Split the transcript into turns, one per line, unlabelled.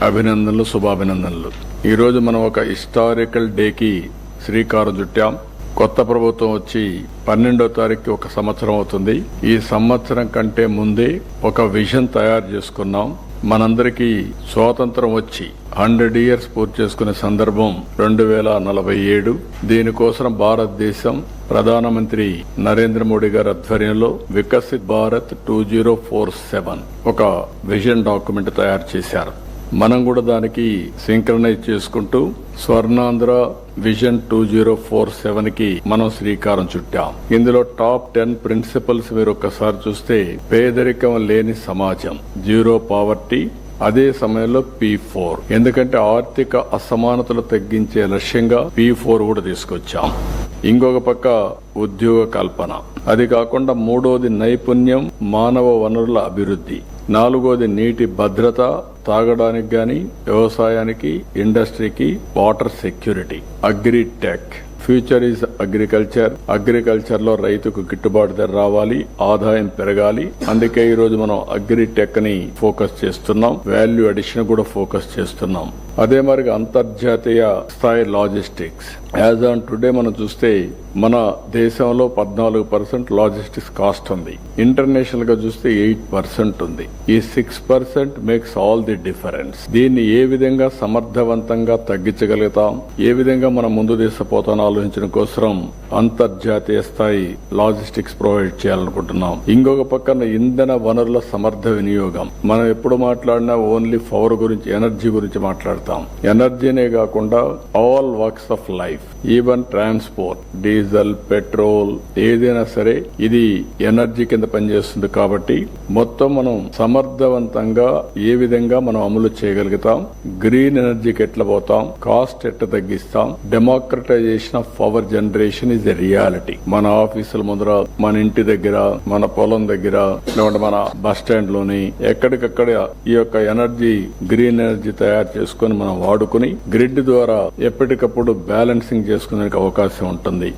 అభినందనలు, శుభాభినందనలు. ఈరోజు మనం ఒక హిస్టారికల్ డేకి శ్రీకారం చుట్టాం. కొత్త ప్రభుత్వం వచ్చి 12వ తారీఖుకి ఒక సంవత్సరం అవుతుంది. ఈ సంవత్సరం కంటే ముందే ఒక విజన్ తయారు చేసుకున్నాం. మనందరికీ స్వాతంత్రం వచ్చి 100 ఇయర్స్ పూర్తి చేసుకునే సందర్భం 2047. దీనికోసం భారతదేశం ప్రధానమంత్రి నరేంద్ర మోడీ గారి ఆధ్వర్యంలో వికసిత్ భారత్ 2047 ఒక విజన్ డాక్యుమెంట్ తయారు చేశారు. మనం కూడా దానికి సింక్రనైజ్ చేసుకుంటూ స్వర్ణాంధ్ర విజన్ 2047 కి మనం శ్రీకారం చుట్టాం. ఇందులో టాప్ 10 ప్రిన్సిపల్స్ మీరు ఒక్కసారి చూస్తే, పేదరికం లేని సమాజం, జీరో పావర్టీ, అదే సమయంలో P4, ఎందుకంటే ఆర్థిక అసమానతలు తగ్గించే లక్ష్యంగా P4 కూడా తీసుకొచ్చాం. ఇంకొక పక్క ఉద్యోగ కల్పన, అది కాకుండా మూడోది నైపుణ్యం, మానవ వనరుల అభివృద్ధి, నాలుగోది నీటి భద్రత, తాగడానికి గాని, వ్యవసాయానికి, ఇండస్ట్రీకి, water security, agritech, future is agriculture. Agriculture లో రైతుకు గిట్టుబాటు ధర రావాలి, ఆదాయం పెరగాలి. అందుకే ఈ రోజు మనం అగ్రిటెక్ ని ఫోకస్ చేస్తున్నాం, వాల్యూ అడిషన్ కూడా ఫోకస్ చేస్తున్నాం. అదే మరి అంతర్జాతీయ స్థాయి లాజిస్టిక్స్. యాజ్ ఆన్ టుడే మనం చూస్తే మన దేశంలో 14% లాజిస్టిక్స్ కాస్ట్ ఉంది. ఇంటర్నేషనల్ గా చూస్తే 8% ఉంది. ఈ 6% మేక్స్ ఆల్ ది డిఫరెన్స్. దీన్ని ఏ విధంగా సమర్థవంతంగా తగ్గించగలుగుతాం, ఏ విధంగా మనం ముందు తీసుకుపోతాం ఆలోచించడం కోసం అంతర్జాతీయ స్థాయి లాజిస్టిక్స్ ప్రొవైడ్ చేయాలనుకుంటున్నాం. ఇంకొక పక్కన ఇంధన వనరుల సమర్థ వినియోగం. మనం ఎప్పుడు మాట్లాడినా ఓన్లీ పవర్ గురించి, ఎనర్జీ గురించి మాట్లాడతాం. ఎనర్జీనే కాకుండా all works of life, even transport, diesel, petrol, ఏదైనా సరే ఇది ఎనర్జీ కింద పనిచేస్తుంది. కాబట్టి మొత్తం మనం సమర్థవంతంగా ఏ విధంగా మనం అమలు చేయగలుగుతాం, గ్రీన్ ఎనర్జీకి ఎట్లా పోతాం, కాస్ట్ ఎట్లా తగ్గిస్తాం, democratisation of power generation is a reality. మన ఆఫీసుల ముందర, మన ఇంటి దగ్గర, మన పొలం దగ్గర, లేకుంటే మన బస్ స్టాండ్ లోని ఎక్కడికక్కడ ఈ యొక్క ఎనర్జీ, గ్రీన్ ఎనర్జీ తయారు చేసుకుని మనం వాడుకుని గ్రిడ్ ద్వారా ఎప్పటికప్పుడు బ్యాలెన్సింగ్ చేసుకునే అవకాశం ఉంటుంది.